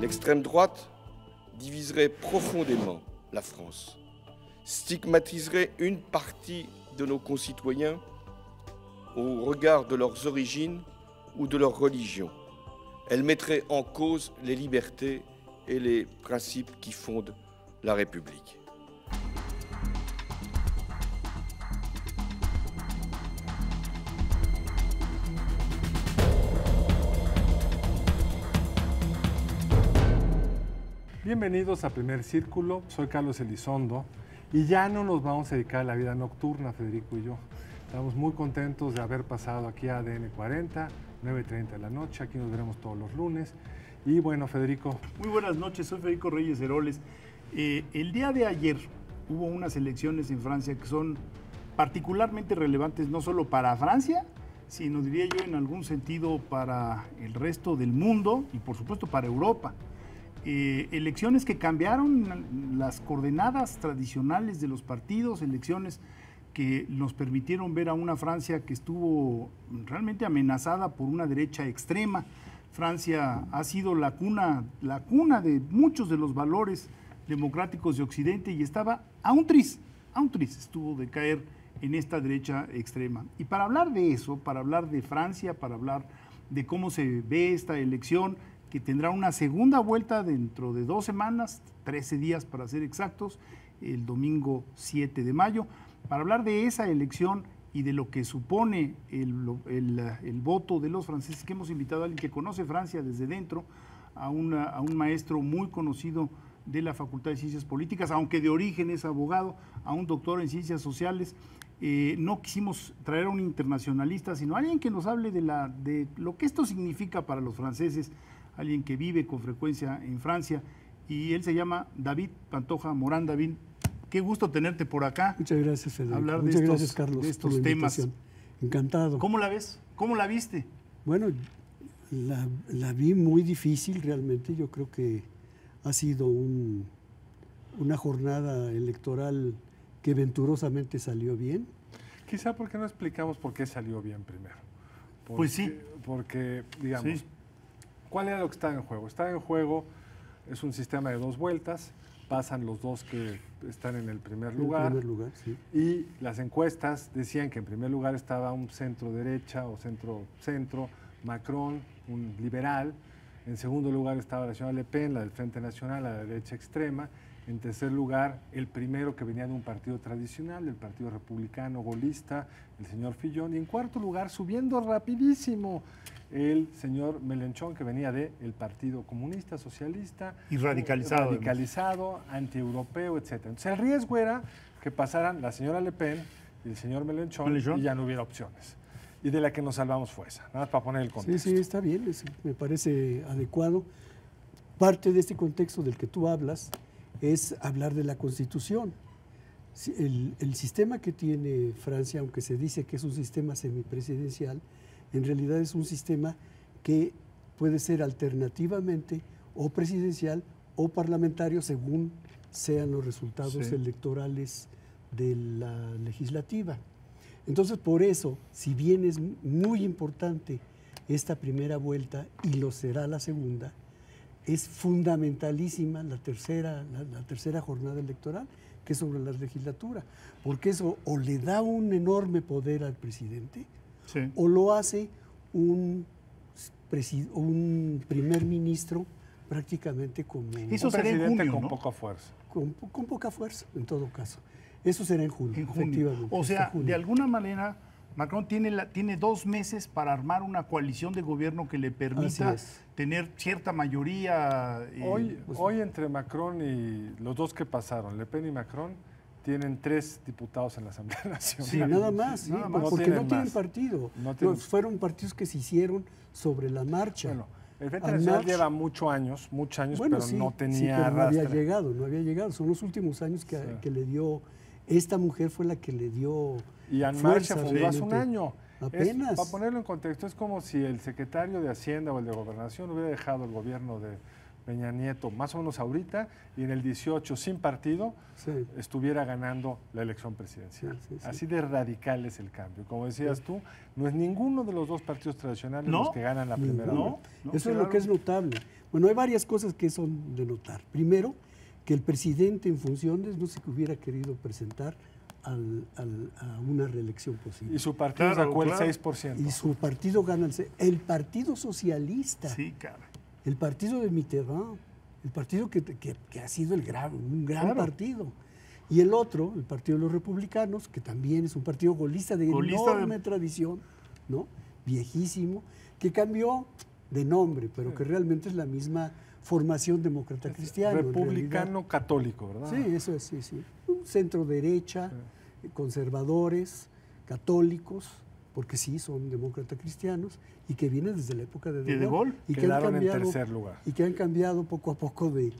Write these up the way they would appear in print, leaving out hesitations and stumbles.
L'extrême droite diviserait profondément la France, stigmatiserait une partie de nos concitoyens au regard de leurs origines ou de leur religion. Elle mettrait en cause les libertés et les principes qui fondent la République. Bienvenidos a Primer Círculo, soy Carlos Elizondo y ya no nos vamos a dedicar a la vida nocturna, Federico y yo. Estamos muy contentos de haber pasado aquí a ADN 40, 9:30 de la noche, aquí nos veremos todos los lunes. Y bueno, Federico. Muy buenas noches, soy Federico Reyes Heroles. El día de ayer hubo unas elecciones en Francia que son particularmente relevantes no solo para Francia, sino diría yo en algún sentido para el resto del mundo y por supuesto para Europa. Elecciones que cambiaron las coordenadas tradicionales de los partidos, elecciones que nos permitieron ver a una Francia que estuvo realmente amenazada por una derecha extrema. Francia ha sido la cuna de muchos de los valores democráticos de Occidente y estaba a un tris estuvo de caer en esta derecha extrema. Y para hablar de eso, para hablar de Francia, para hablar de cómo se ve esta elección, que tendrá una segunda vuelta dentro de 2 semanas, 13 días para ser exactos, el domingo 7 de mayo, para hablar de esa elección y de lo que supone el voto de los franceses, que hemos invitado a alguien que conoce Francia desde dentro, a un maestro muy conocido de la Facultad de Ciencias Políticas, aunque de origen es abogado, a un doctor en Ciencias Sociales. No quisimos traer a un internacionalista, sino a alguien que nos hable de lo que esto significa para los franceses, alguien que vive con frecuencia en Francia, y él se llama David Pantoja Morán. David, qué gusto tenerte por acá. Muchas gracias, Federico. Hablar Muchas gracias, Carlos, de estos por la temas. invitación. Encantado. ¿Cómo la ves? ¿Cómo la viste? Bueno, la vi muy difícil realmente. Yo creo que ha sido una jornada electoral que venturosamente salió bien. Quizá porque no explicamos por qué salió bien primero. Pues sí. Porque, digamos, Sí. ¿Cuál era lo que estaba en juego? Estaba en juego, es un sistema de 2 vueltas, pasan los 2 que están en el primer lugar. En primer lugar, sí. Y las encuestas decían que en primer lugar estaba un centro-derecha o centro-centro, Macron, un liberal. En segundo lugar estaba la señora Le Pen, la del Frente Nacional, la derecha extrema. En tercer lugar, el primero que venía de un partido tradicional, del Partido Republicano Golista, el señor Fillon. Y en cuarto lugar, subiendo rapidísimo, el señor Mélenchon, que venía del Partido Comunista, Socialista. Y radicalizado. Radicalizado, antieuropeo, etc. Entonces el riesgo era que pasaran la señora Le Pen y el señor Mélenchon y ya no hubiera opciones. Y de la que nos salvamos fue esa, nada más para poner el contexto. Sí, está bien, me parece adecuado. Parte de este contexto del que tú hablas es hablar de la Constitución. El sistema que tiene Francia, aunque se dice que es un sistema semipresidencial, en realidad es un sistema que puede ser alternativamente o presidencial o parlamentario según sean los resultados electorales de la legislativa. Entonces, por eso, si bien es muy importante esta primera vuelta y lo será la segunda, es fundamentalísima la tercera jornada electoral, que es sobre la legislatura, porque eso o le da un enorme poder al presidente, o lo hace un primer ministro prácticamente como eso será en junio, con ¿no? poca fuerza. Con poca fuerza, en todo caso. Eso será en junio, efectivamente. O sea, de alguna manera, Macron tiene 2 meses para armar una coalición de gobierno que le permita tener cierta mayoría. Hoy entre Macron y los 2 que pasaron, Le Pen y Macron, tienen 3 diputados en la Asamblea Nacional. Sí, nada más, porque no tienen partido. Fueron partidos que se hicieron sobre la marcha. Bueno, el Frente Nacional lleva muchos años, bueno, pero sí, no tenía pero no había llegado. Son los últimos años que le dio, esta mujer fue la que le dio y en marcha fundó hace un año. Apenas. Para ponerlo en contexto, es como si el secretario de Hacienda o el de Gobernación hubiera dejado el gobierno de Peña Nieto más o menos ahorita y en el 18 sin partido estuviera ganando la elección presidencial. Así de radical es el cambio. Como decías tú, no es ninguno de los 2 partidos tradicionales los que ganan la primera vuelta. Eso es lo que es notable, Bueno, hay varias cosas que son de notar. Primero, que el presidente en funciones no se hubiera querido presentar a una reelección posible. Y su partido sacó el 6%. Y su partido gana el Partido Socialista. Sí, cara. El partido de Mitterrand, el partido que ha sido un gran partido. Y el otro, el Partido de los Republicanos, que también es un partido golista de enorme tradición, ¿no? Viejísimo, que cambió de nombre, pero que realmente es la misma formación demócrata cristiana. Republicano católico, ¿verdad? Sí, eso es, sí. Un centro derecha, conservadores, católicos, porque sí, son demócratas cristianos, y que vienen desde la época de De Gaulle. Y quedaron en tercer lugar. Y que han cambiado poco a poco de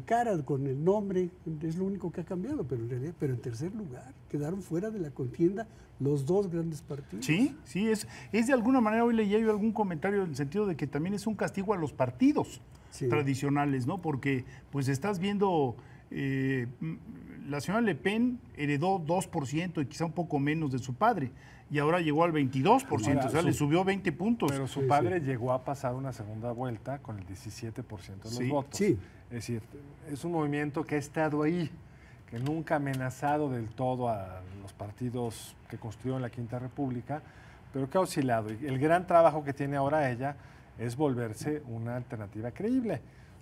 cara con el nombre, es lo único que ha cambiado, pero en realidad, en tercer lugar, quedaron fuera de la contienda los dos grandes partidos. Sí, es de alguna manera, hoy leía yo algún comentario en el sentido de que también es un castigo a los partidos tradicionales, ¿no? Porque pues estás viendo, la señora Le Pen heredó 2% y quizá un poco menos de su padre, y ahora llegó al 22%, ahora, le subió 20 puntos. Pero su padre llegó a pasar una segunda vuelta con el 17% de los votos. Sí. Es decir, es un movimiento que ha estado ahí, que nunca ha amenazado del todo a los partidos que construyeron la Quinta República, pero que ha oscilado. Y el gran trabajo que tiene ahora ella es volverse una alternativa creíble.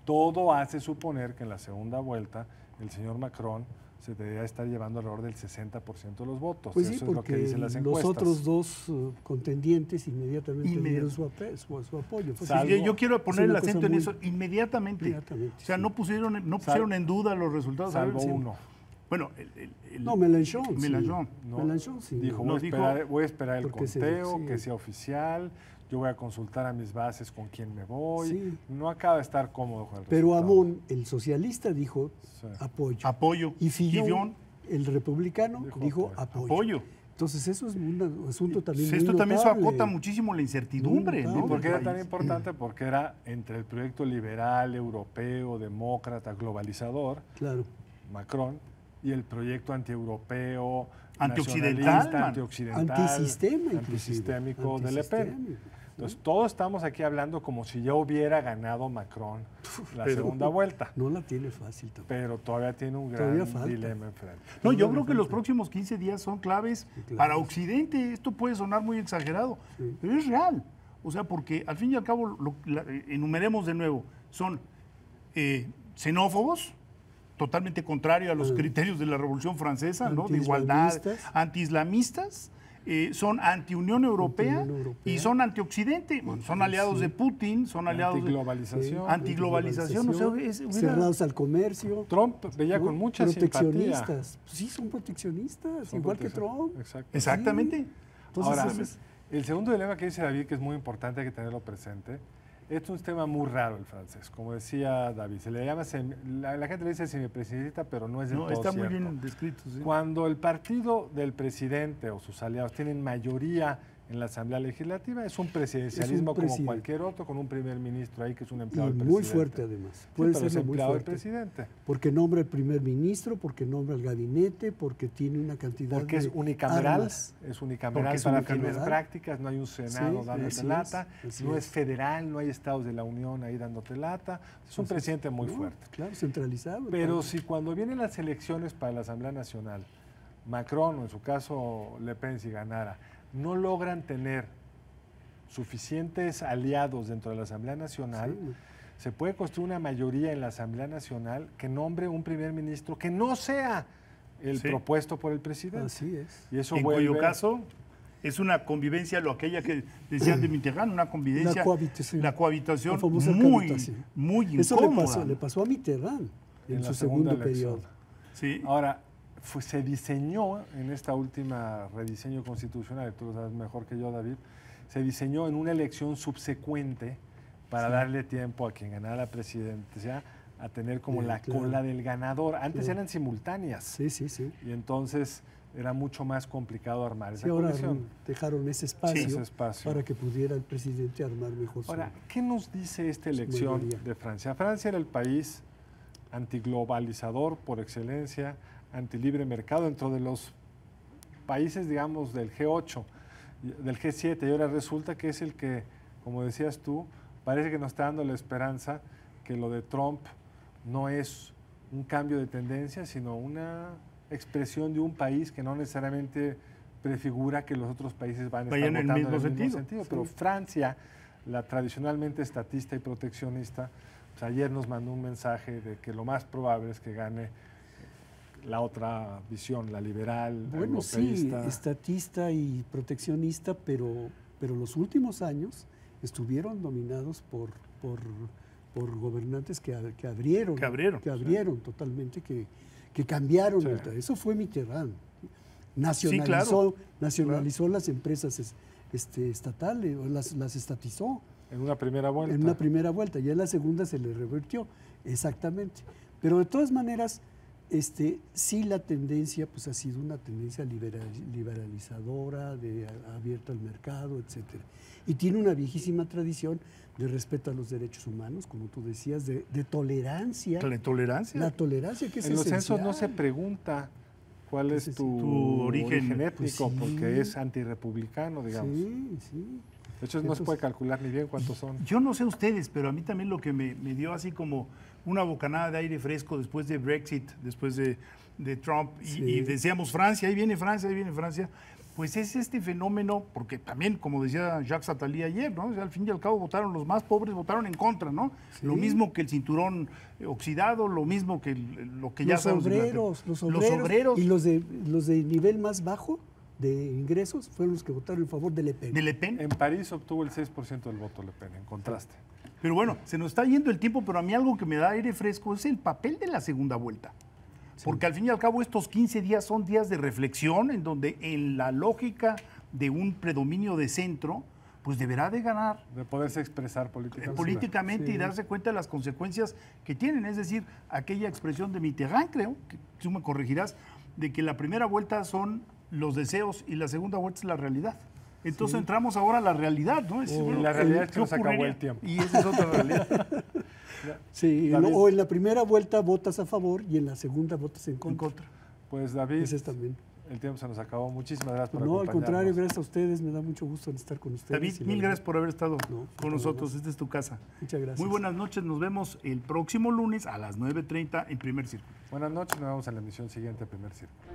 Todo hace suponer que en la segunda vuelta el señor Macron se debería estar llevando alrededor del 60% de los votos. Pues eso sí, es lo que dicen las encuestas. Los otros dos contendientes inmediatamente dieron su apoyo. Yo quiero poner el acento en eso, inmediatamente. O sea, no pusieron en duda los resultados. Salvo uno. Bueno, Mélenchon. Mélenchon sí. Dijo, voy a esperar el conteo, que sea oficial. Yo voy a consultar a mis bases con quién me voy. Sí. No acaba de estar cómodo con el resultado. Pero Hamon, el socialista, dijo apoyo. Y Fillon, el republicano, dijo apoyo. Entonces eso es un asunto también muy Esto también notable. acota muchísimo la incertidumbre, ¿no? ¿Por qué era tan importante? Porque era entre el proyecto liberal, europeo, demócrata, globalizador, Macron, y el proyecto antieuropeo, antioccidental, antisistémico de Le Pen. Entonces, todos estamos aquí hablando como si ya hubiera ganado Macron la segunda vuelta. No la tiene fácil tampoco. Pero todavía tiene un gran dilema enfrente. No, yo creo que los próximos 15 días son claves para Occidente. Esto puede sonar muy exagerado, pero es real. O sea, porque al fin y al cabo, enumeremos de nuevo, son xenófobos, totalmente contrario a los criterios de la Revolución Francesa, ¿no? De igualdad, antiislamistas, son anti-Unión Europea y son anti-Occidente, son aliados de Putin, son aliados antiglobalización. Cerrados al comercio. Trump veía con mucha proteccionistas. simpatía. Sí, son proteccionistas, igual que Trump. Exactamente. Sí. Entonces, ahora, el segundo dilema que dice David, que es muy importante, hay que tenerlo presente. Esto es un tema muy raro el francés, como decía David, se le llama, la gente le dice semipresidentista, pero no es del todo está cierto. muy bien descrito. Sí. Cuando el partido del presidente o sus aliados tienen mayoría en la Asamblea Legislativa, es un presidencialismo como cualquier otro, con un primer ministro ahí que es un empleado del presidente. Muy fuerte además, puede ser empleado del presidente. Porque nombra el primer ministro, porque nombra el gabinete, porque tiene una cantidad porque de es unicameral, armas. Es unicameral para fines prácticas, no hay un Senado dándote lata, no es federal, no hay estados de la Unión ahí dándote lata, es un presidente muy fuerte. Claro, centralizado. Pero si cuando vienen las elecciones para la Asamblea Nacional, Macron, o en su caso Le Pen, si ganara, no logran tener suficientes aliados dentro de la Asamblea Nacional, se puede construir una mayoría en la Asamblea Nacional que nombre un primer ministro que no sea el propuesto por el presidente. Así es. Y eso cuyo caso es una convivencia, aquella que decían de Mitterrand, una convivencia, la cohabitación muy incómoda. Eso le pasó a Mitterrand en su segundo periodo. Sí. Ahora, se diseñó en esta última rediseño constitucional, tú lo sabes mejor que yo, David, se diseñó en una elección subsecuente para darle tiempo a quien ganara la presidencia a tener como la cola del ganador. Antes eran simultáneas. Sí. Y entonces era mucho más complicado armar esa ahora coalición. Dejaron ese espacio para que pudiera el presidente armar mejor. Ahora, ¿qué nos dice esta elección de Francia? Francia era el país antiglobalizador por excelencia, antilibre mercado dentro de los países, digamos, del G8, del G7, y ahora resulta que es el que, como decías tú, parece que nos está dando la esperanza que lo de Trump no es un cambio de tendencia, sino una expresión de un país que no necesariamente prefigura que los otros países van a estar Vayan en el votando mismo en el mismo sentido. sentido. Pero Francia, la tradicionalmente estatista y proteccionista, pues ayer nos mandó un mensaje de que lo más probable es que gane la otra visión, la liberal, Bueno, europeísta. sí, estatista y proteccionista, pero los últimos años estuvieron dominados por gobernantes que abrieron totalmente, que cambiaron. Sí. Eso fue Mitterrand. Nacionalizó las empresas estatales, o las estatizó. En una primera vuelta. En una primera vuelta, ya en la segunda se le revirtió, exactamente. Pero de todas maneras, sí la tendencia pues ha sido una tendencia liberalizadora, abierta al mercado, etcétera. Y tiene una viejísima tradición de respeto a los derechos humanos, como tú decías, de tolerancia. ¿La tolerancia? La tolerancia que es En los esencial. censos no se pregunta cuál es tu origen étnico, pues sí. porque es antirrepublicano, digamos. Sí, sí. De hecho, no se puede calcular ni bien cuántos son. Yo no sé ustedes, pero a mí también lo que me dio así como una bocanada de aire fresco después de Brexit, después de Trump, y decíamos Francia, ahí viene Francia, pues es este fenómeno, porque también, como decía Jacques Attali ayer, ¿no? O sea, al fin y al cabo votaron los más pobres, votaron en contra, ¿no? Sí. Lo mismo que el cinturón oxidado, lo mismo que lo que ya sabemos. Los obreros y los de nivel más bajo de ingresos fueron los que votaron en favor de Le Pen. ¿De Le Pen? En París obtuvo el 6% del voto Le Pen, en contraste. Pero bueno, se nos está yendo el tiempo, pero a mí algo que me da aire fresco es el papel de la segunda vuelta. Sí. Porque al fin y al cabo estos 15 días son días de reflexión en donde en la lógica de un predominio de centro, pues deberá de ganar. De poderse expresar políticamente sí. Y darse cuenta de las consecuencias que tienen. Es decir, aquella expresión de Mitterrand, creo, que tú me corregirás, de que la primera vuelta son los deseos y la segunda vuelta es la realidad. Entonces entramos ahora a la realidad, ¿no? La realidad es que nos acabó el tiempo. Y esa es otra realidad. Sí, o en la primera vuelta votas a favor y en la segunda votas en contra. Pues David, ese es también. El tiempo se nos acabó. Muchísimas gracias por acompañarnos. No, al contrario, gracias a ustedes. Me da mucho gusto estar con ustedes. David, mil gracias por haber estado con nosotros. Esta es tu casa. Muchas gracias. Muy buenas noches. Nos vemos el próximo lunes a las 9:30 en Primer Círculo. Buenas noches. Nos vemos en la emisión siguiente de Primer Círculo.